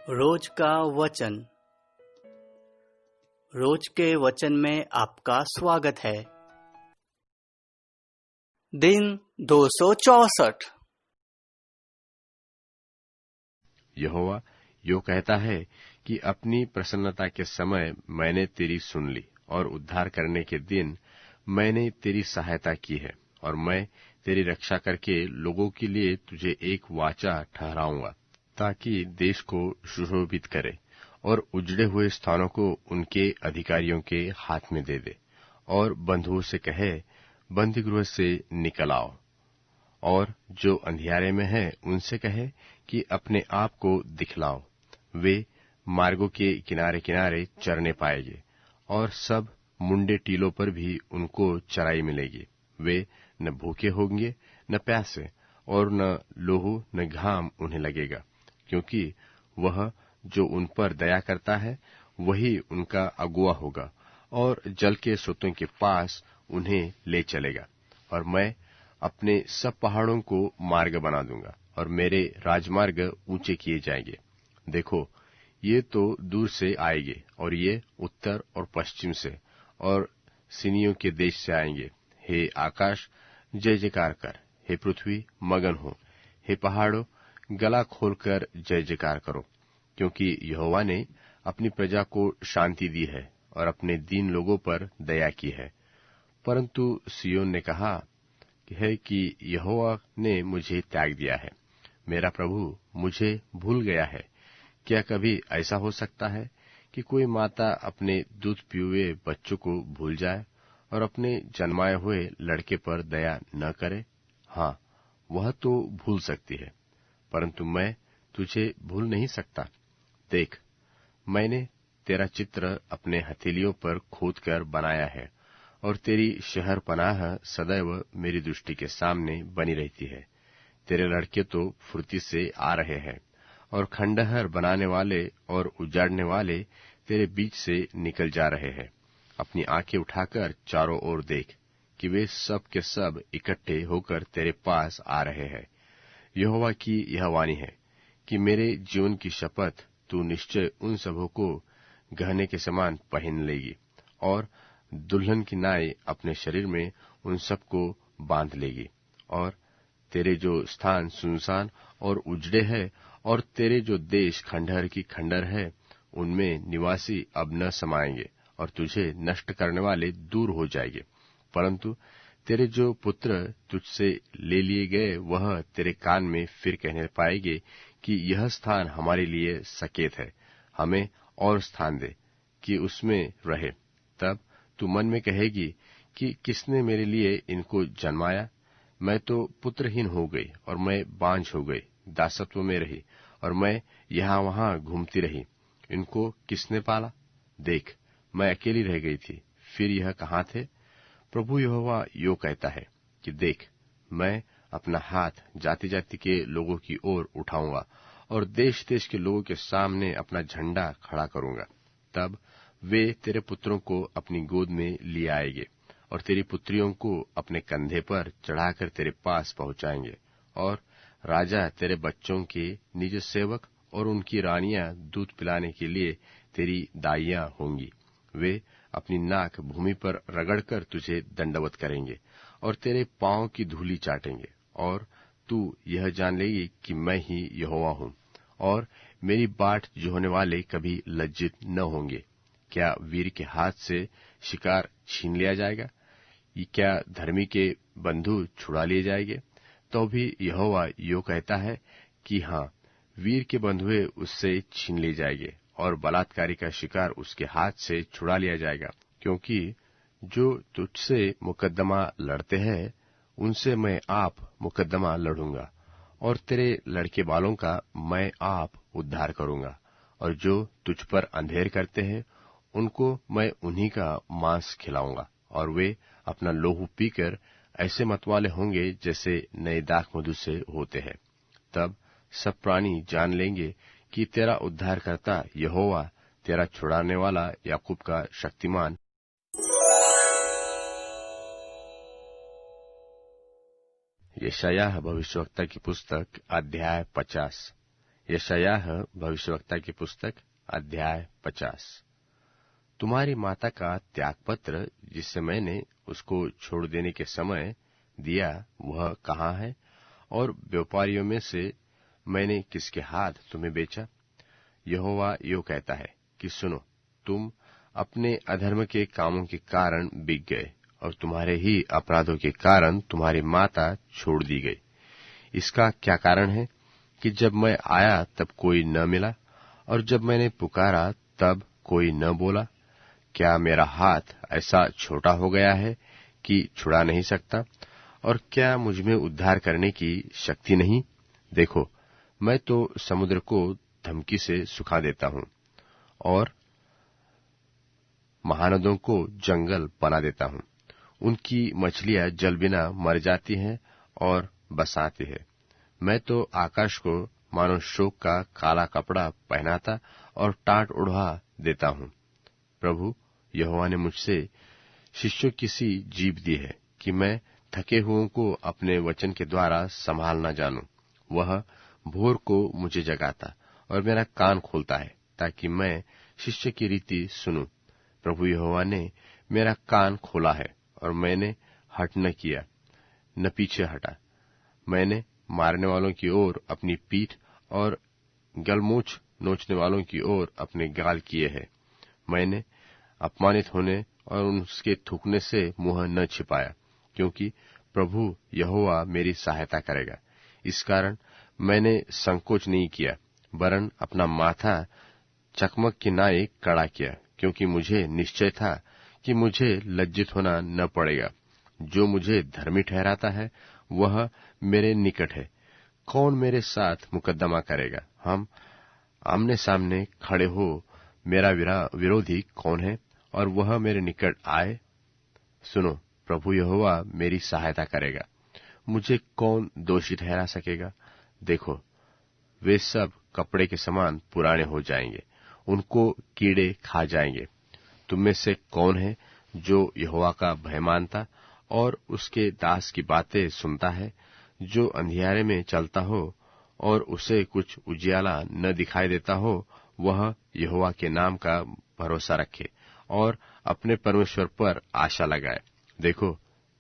रोज का वचन। रोज के वचन में आपका स्वागत है। दिन 264। यहोवा यो कहता है कि अपनी प्रसन्नता के समय मैंने तेरी सुन ली और उद्धार करने के दिन मैंने तेरी सहायता की है, और मैं तेरी रक्षा करके लोगों के लिए तुझे एक वाचा ठहराऊंगा, ताकि देश को सुशोभित करे और उजड़े हुए स्थानों को उनके अधिकारियों के हाथ में दे दे, और बंधुओं से कहे, बंदी गृह से निकल आओ, और जो अंधियारे में है उनसे कहे कि अपने आप को दिखलाओ। वे मार्गों के किनारे किनारे चरने पाएंगे, और सब मुंडे टीलों पर भी उनको चराई मिलेगी। वे न भूखे होंगे न प्यासे, और न लोहू न घाम उन्हें लगेगा, क्योंकि वह जो उन पर दया करता है वही उनका अगुआ होगा, और जल के स्रोतों के पास उन्हें ले चलेगा। और मैं अपने सब पहाड़ों को मार्ग बना दूंगा, और मेरे राजमार्ग ऊंचे किए जाएंगे। देखो, ये तो दूर से आएंगे, और ये उत्तर और पश्चिम से और सिनियों के देश से आएंगे। हे आकाश, जय जयकार कर। हे पृथ्वी, मगन हो। हे पहाड़ों, गला खोलकर जय जयकार करो, क्योंकि यहोवा ने अपनी प्रजा को शांति दी है और अपने दीन लोगों पर दया की है। परंतु सिय्योन ने कहा है कि यहोवा ने मुझे त्याग दिया है, मेरा प्रभु मुझे भूल गया है। क्या कभी ऐसा हो सकता है कि कोई माता अपने दूध पिए बच्चों को भूल जाए और अपने जन्माए हुए लड़के पर दया न करे? हाँ, वह तो भूल सकती है, परंतु मैं तुझे भूल नहीं सकता। देख, मैंने तेरा चित्र अपने हथेलियों पर खोदकर बनाया है, और तेरी शहर पनाह सदैव मेरी दृष्टि के सामने बनी रहती है। तेरे लड़के तो फुर्ती से आ रहे हैं, और खंडहर बनाने वाले और उजाड़ने वाले तेरे बीच से निकल जा रहे हैं। अपनी आंखें उठाकर चारों ओर देख कि वे सब के सब इकट्ठे होकर तेरे पास आ रहे हैं। यहोवा की यह वाणी है कि मेरे जीवन की शपथ, तू निश्चय उन सबों को गहने के समान पहन लेगी, और दुल्हन की नाई अपने शरीर में उन सबको बांध लेगी। और तेरे जो स्थान सुनसान और उजड़े है, और तेरे जो देश खंडहर की खंडहर है, उनमें निवासी अब न समाएंगे, और तुझे नष्ट करने वाले दूर हो जाएंगे। परंतु तेरे जो पुत्र तुझसे ले लिए गए, वह तेरे कान में फिर कहने पाएंगे कि यह स्थान हमारे लिए सकेत है, हमें और स्थान दे कि उसमें रहे। तब तू मन में कहेगी कि किसने मेरे लिए इनको जन्माया? मैं तो पुत्रहीन हो गई, और मैं बांझ हो गई, दासत्व में रही, और मैं यहाँ वहाँ घूमती रही। इनको किसने पाला? देख, मैं अकेली रह गई थी, फिर यह कहाँ थे? प्रभु यहोवा यो कहता है कि देख, मैं अपना हाथ जाति जाति के लोगों की ओर उठाऊंगा, और देश देश के लोगों के सामने अपना झंडा खड़ा करूंगा। तब वे तेरे पुत्रों को अपनी गोद में लिए आएंगे, और तेरी पुत्रियों को अपने कंधे पर चढ़ाकर तेरे पास पहुंचाएंगे। और राजा तेरे बच्चों के निज सेवक, और उनकी रानियां दूध पिलाने के लिए तेरी दाइयां होंगी। वे अपनी नाक भूमि पर रगड़कर तुझे दंडवत करेंगे, और तेरे पांव की धूली चाटेंगे। और तू यह जान लेगी कि मैं ही यहोवा हूँ, और मेरी बाट जोहने वाले कभी लज्जित न होंगे। क्या वीर के हाथ से शिकार छीन लिया जाएगा? क्या धर्मी के बंधु छुड़ा लिए जाएंगे? तो भी यहोवा यो कहता है कि हाँ, वीर के बंधुए उससे छीन लिए जाएंगे, और बलात्कारी का शिकार उसके हाथ से छुड़ा लिया जाएगा। क्योंकि जो तुझसे मुकद्दमा लड़ते हैं, उनसे मैं आप मुकद्दमा लड़ूंगा, और तेरे लड़के बालों का मैं आप उद्धार करूंगा। और जो तुझ पर अंधेर करते हैं, उनको मैं उन्हीं का मांस खिलाऊंगा, और वे अपना लोहू पीकर ऐसे मतवाले होंगे जैसे नए दाख मधु से होते हैं। तब सब प्राणी जान लेंगे कि तेरा उद्धारकर्ता यहोवा, तेरा छुड़ाने वाला याकूब का शक्तिमान। यशायाह भविष्यवक्ता की पुस्तक अध्याय 50। यशायाह भविष्यवक्ता की पुस्तक अध्याय 50। तुम्हारी माता का त्यागपत्र जिससे मैंने उसको छोड़ देने के समय दिया वह कहाँ है, और व्यापारियों में से मैंने किसके हाथ तुम्हें बेचा? यहोवा यो कहता है कि सुनो, तुम अपने अधर्म के कामों के कारण बिक गए, और तुम्हारे ही अपराधों के कारण तुम्हारी माता छोड़ दी गई। इसका क्या कारण है कि जब मैं आया तब कोई न मिला, और जब मैंने पुकारा तब कोई न बोला? क्या मेरा हाथ ऐसा छोटा हो गया है कि छुड़ा नहीं सकता, और क्या मुझमें उद्धार करने की शक्ति नहीं? देखो, मैं तो समुद्र को धमकी से सुखा देता हूँ, और महानदों को जंगल बना देता हूँ। उनकी मछलियां जल बिना मर जाती हैं और बस आती है। मैं तो आकाश को मानो शोक का काला कपड़ा पहनाता और टाट उड़ा देता हूँ। प्रभु यहोवा ने मुझसे शिष्यों की सी जीभ दी है कि मैं थके हुओं को अपने वचन के द्वारा संभाल न जानूं। वह भोर को मुझे जगाता और मेरा कान खोलता है, ताकि मैं शिष्य की रीति सुनूं। प्रभु यहोवा ने मेरा कान खोला है, और मैंने हट न किया, न पीछे हटा। मैंने मारने वालों की ओर अपनी पीठ और गलमूछ नोचने वालों की ओर अपने गाल किए हैं। मैंने अपमानित होने और उसके थूकने से मुंह न छिपाया, क्योंकि प्रभु यहोवा मेरी सहायता करेगा। इस कारण मैंने संकोच नहीं किया, वरन अपना माथा चकमक की नाई कड़ा किया, क्योंकि मुझे निश्चय था कि मुझे लज्जित होना न पड़ेगा। जो मुझे धर्मी ठहराता है वह मेरे निकट है। कौन मेरे साथ मुकदमा करेगा? हम आमने सामने खड़े हो, मेरा विरोधी कौन है, और वह मेरे निकट आए? सुनो, प्रभु यहोवा मेरी सहायता करेगा। मुझे कौन दोषी ठहरा सकेगा? देखो, वे सब कपड़े के समान पुराने हो जाएंगे, उनको कीड़े खा जाएंगे। तुम में से कौन है जो यहोवा का भय मानता और उसके दास की बातें सुनता है? जो अंधियारे में चलता हो और उसे कुछ उजियाला न दिखाई देता हो, वह यहोवा के नाम का भरोसा रखे और अपने परमेश्वर पर आशा लगाए। देखो,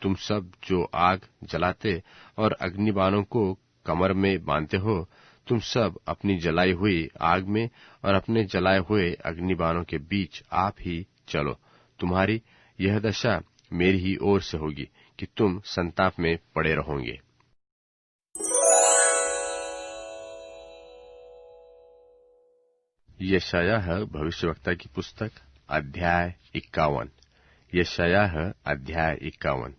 तुम सब जो आग जलाते और अग्निबाणों को कमर में बांधते हो, तुम सब अपनी जलाई हुई आग में और अपने जलाए हुए अग्निबाणों के बीच आप ही चलो। तुम्हारी यह दशा मेरी ही ओर से होगी कि तुम संताप में पड़े रहोगे। यशायाह भविष्यवक्ता की पुस्तक अध्याय 51। यशायाह अध्याय 51।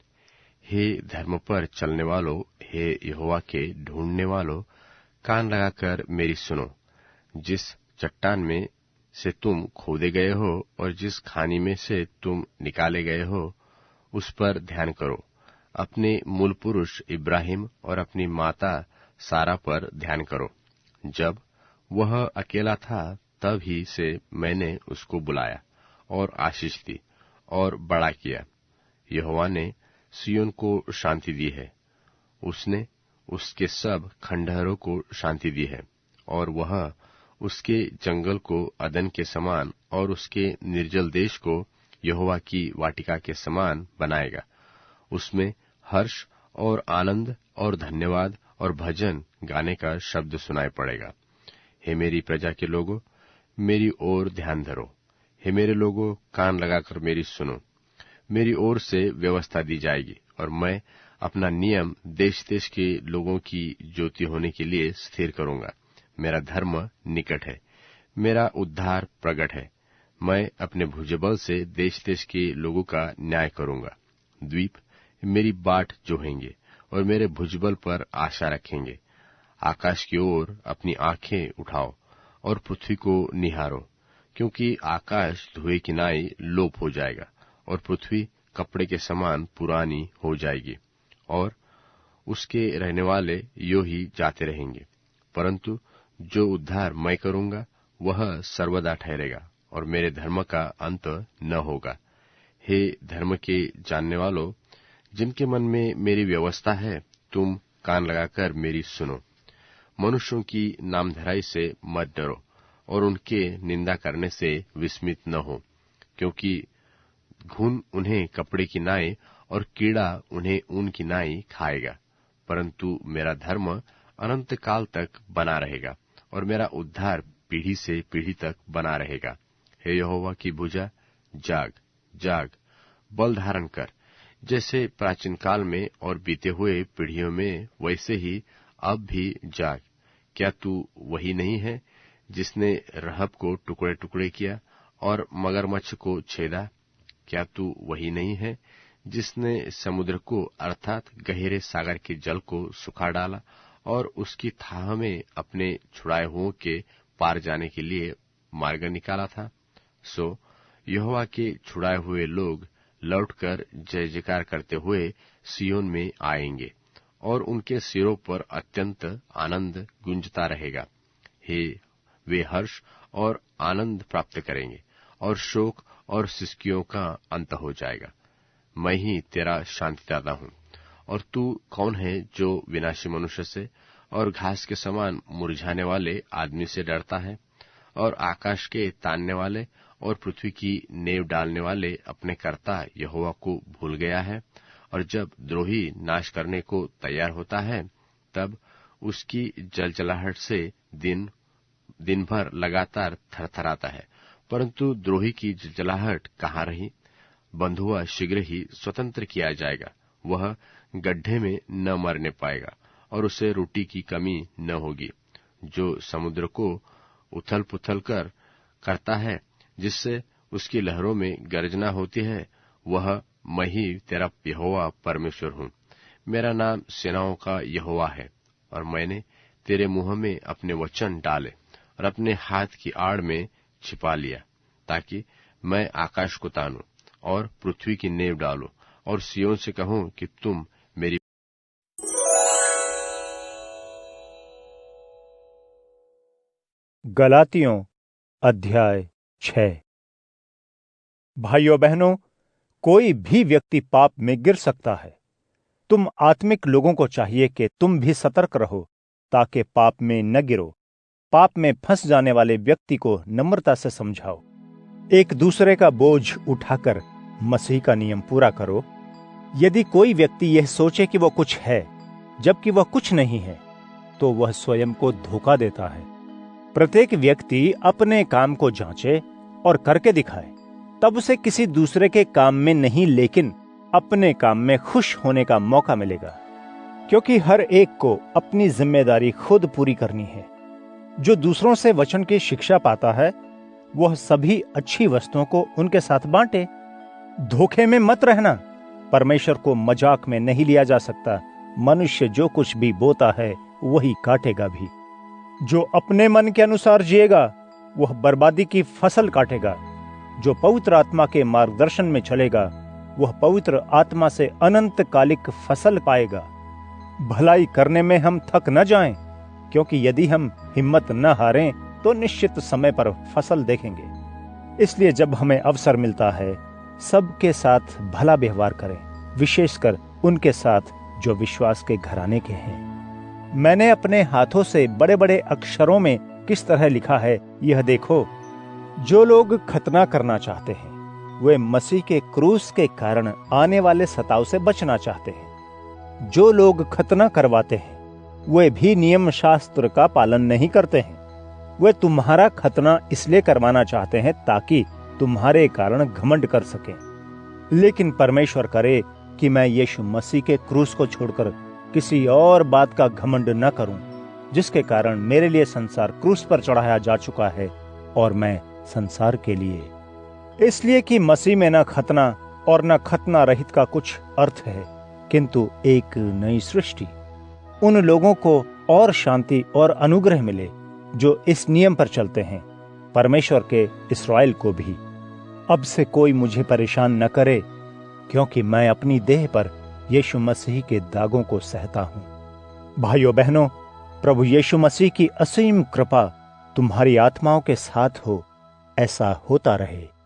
हे धर्म पर चलने वालों, हे यहोवा के ढूंढने वालों, कान लगाकर मेरी सुनो। जिस चट्टान में से तुम खोदे गए हो और जिस खानी में से तुम निकाले गए हो, उस पर ध्यान करो। अपने मूल पुरुष इब्राहिम और अपनी माता सारा पर ध्यान करो। जब वह अकेला था तब ही से मैंने उसको बुलाया और आशीष दी और बड़ा किया। यहोवा ने सिय्योन को शांति दी है, उसने उसके सब खंडहरों को शांति दी है, और वह उसके जंगल को अदन के समान और उसके निर्जल देश को यहोवा की वाटिका के समान बनाएगा। उसमें हर्ष और आनंद और धन्यवाद और भजन गाने का शब्द सुनाई पड़ेगा। हे मेरी प्रजा के लोगों, मेरी ओर ध्यान धरो। हे मेरे लोगों, कान लगाकर मेरी सुनो। मेरी ओर से व्यवस्था दी जाएगी, और मैं अपना नियम देश देश के लोगों की ज्योति होने के लिए स्थिर करूंगा। मेरा धर्म निकट है, मेरा उद्धार प्रगट है। मैं अपने भुजबल से देश देश के लोगों का न्याय करूंगा। द्वीप मेरी बाट जोहेंगे और मेरे भुजबल पर आशा रखेंगे। आकाश की ओर अपनी आंखें उठाओ और पृथ्वी को निहारो, क्योंकि आकाश धुएं की नाई लोप हो जाएगा और पृथ्वी कपड़े के समान पुरानी हो जाएगी, और उसके रहने वाले यो ही जाते रहेंगे। परंतु जो उद्धार मैं करूंगा वह सर्वदा ठहरेगा, और मेरे धर्म का अंत न होगा। हे धर्म के जानने वालों, जिनके मन में मेरी व्यवस्था है, तुम कान लगाकर मेरी सुनो। मनुष्यों की नामधराई से मत डरो और उनके निंदा करने से विस्मित न हो, क्योंकि घुन उन्हें कपड़े की नाई और कीड़ा उन्हें ऊन की नाई खाएगा। परंतु मेरा धर्म अनंत काल तक बना रहेगा और मेरा उद्धार पीढ़ी से पीढ़ी तक बना रहेगा। हे यहोवा की भुजा, जाग जाग, बल धारण कर। जैसे प्राचीन काल में और बीते हुए पीढ़ियों में, वैसे ही अब भी जाग। क्या तू वही नहीं है जिसने रहब को टुकड़े टुकड़े किया और मगरमच्छ को छेदा? क्या तू वही नहीं है जिसने समुद्र को अर्थात गहरे सागर के जल को सुखा डाला और उसकी थाह में अपने छुड़ाए हुओं के पार जाने के लिए मार्ग निकाला था? सो यहोवा के छुड़ाए हुए लोग लौटकर जय जयकार करते हुए सियोन में आएंगे और उनके सिरों पर अत्यंत आनंद गूंजता रहेगा। वे हर्ष और आनंद प्राप्त करेंगे और शोक और सिसकियों का अंत हो जाएगा। मैं ही तेरा शांतिदाता हूँ। और तू कौन है जो विनाशी मनुष्य से और घास के समान मुरझाने वाले आदमी से डरता है? और आकाश के तानने वाले और पृथ्वी की नेव डालने वाले अपने कर्ता यहोवा को भूल गया है? और जब द्रोही नाश करने को तैयार होता है, तब उसकी जलजलाहट से दिन भर लगातार थरथराता है। परंतु द्रोही की जलजलाहट कहाँ रही? बंधुआ शीघ्र ही स्वतंत्र किया जाएगा। वह गड्ढे में न मरने पाएगा और उसे रोटी की कमी न होगी। जो समुद्र को उथल पुथल करता है, जिससे उसकी लहरों में गर्जना होती है, वह मैं ही तेरा यहोवा परमेश्वर हूँ। मेरा नाम सेनाओं का यहोवा है और मैंने तेरे मुंह में अपने वचन डाले और अपने हाथ की आड़ में छिपा लिया, ताकि मैं आकाश को तानूं और पृथ्वी की नेव डालूं और सियोन से कहूं कि तुम मेरी। गलातियों अध्याय 6। भाइयों बहनों, कोई भी व्यक्ति पाप में गिर सकता है। तुम आत्मिक लोगों को चाहिए कि तुम भी सतर्क रहो, ताकि पाप में न गिरो। पाप में फंस जाने वाले व्यक्ति को नम्रता से समझाओ। एक दूसरे का बोझ उठाकर मसीह का नियम पूरा करो। यदि कोई व्यक्ति यह सोचे कि वह कुछ है जबकि वह कुछ नहीं है, तो वह स्वयं को धोखा देता है। प्रत्येक व्यक्ति अपने काम को जांचे और करके दिखाए, तब उसे किसी दूसरे के काम में नहीं, लेकिन अपने काम में खुश होने का मौका मिलेगा। क्योंकि हर एक को अपनी जिम्मेदारी खुद पूरी करनी है। जो दूसरों से वचन की शिक्षा पाता है, वह सभी अच्छी वस्तुओं को उनके साथ बांटे। धोखे में मत रहना। परमेश्वर को मजाक में नहीं लिया जा सकता। मनुष्य जो कुछ भी बोता है, वही काटेगा भी। जो अपने मन के अनुसार जिएगा, वह बर्बादी की फसल काटेगा। जो पवित्र आत्मा के मार्गदर्शन में चलेगा, वह पवित्र आत्मा से अनंतकालिक फसल पाएगा। भलाई करने में हम थक न जाएं, क्योंकि यदि हम हिम्मत न हारें तो निश्चित समय पर फसल देखेंगे। इसलिए जब हमें अवसर मिलता है, सबके साथ भला व्यवहार करें, विशेषकर उनके साथ जो विश्वास के घराने के हैं। मैंने अपने हाथों से बड़े बड़े अक्षरों में किस तरह लिखा है, यह देखो। जो लोग खतना करना चाहते हैं, वे मसीह के क्रूस के कारण आने वाले सताव से बचना चाहते हैं। जो लोग खतना करवाते हैं, वे भी नियम शास्त्र का पालन नहीं करते हैं। वे तुम्हारा खतना इसलिए करवाना चाहते हैं ताकि तुम्हारे कारण घमंड कर सकें। लेकिन परमेश्वर करे कि मैं यीशु मसीह के क्रूस को छोड़कर किसी और बात का घमंड न करूं, जिसके कारण मेरे लिए संसार क्रूस पर चढ़ाया जा चुका है और मैं संसार के लिए। इसलिए कि मसीह में न खतना और न खतना रहित का कुछ अर्थ है, किंतु एक नई सृष्टि। उन लोगों को और शांति और अनुग्रह मिले जो इस नियम पर चलते हैं, परमेश्वर के इस्राएल को भी। अब से कोई मुझे परेशान न करे, क्योंकि मैं अपनी देह पर यीशु मसीह के दागों को सहता हूं। भाइयों बहनों, प्रभु यीशु मसीह की असीम कृपा तुम्हारी आत्माओं के साथ हो। ऐसा होता रहे।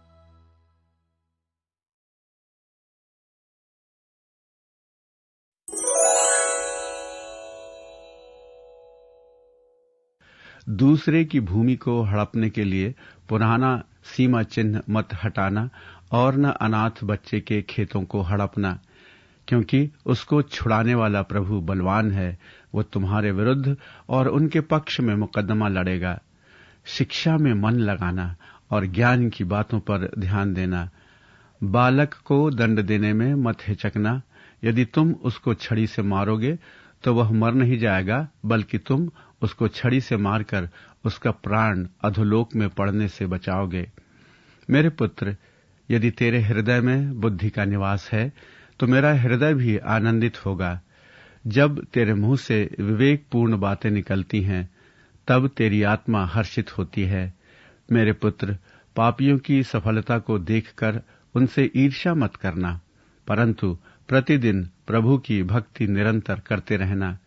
दूसरे की भूमि को हड़पने के लिए पुराना सीमा चिन्ह मत हटाना और न अनाथ बच्चे के खेतों को हड़पना, क्योंकि उसको छुड़ाने वाला प्रभु बलवान है। वो तुम्हारे विरुद्ध और उनके पक्ष में मुकदमा लड़ेगा। शिक्षा में मन लगाना और ज्ञान की बातों पर ध्यान देना। बालक को दंड देने में मत हिचकना। यदि तुम उसको छड़ी से मारोगे तो वह मर नहीं जाएगा, बल्कि तुम उसको छड़ी से मारकर उसका प्राण अधोलोक में पड़ने से बचाओगे। मेरे पुत्र, यदि तेरे हृदय में बुद्धि का निवास है तो मेरा हृदय भी आनंदित होगा। जब तेरे मुंह से विवेकपूर्ण बातें निकलती हैं, तब तेरी आत्मा हर्षित होती है। मेरे पुत्र, पापियों की सफलता को देखकर उनसे ईर्ष्या मत करना, परंतु प्रतिदिन प्रभु की भक्ति निरंतर करते रहना।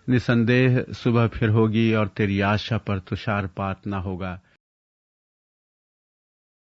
निसंदेह सुबह फिर होगी और तेरी आशा पर तुषारपात न होगा।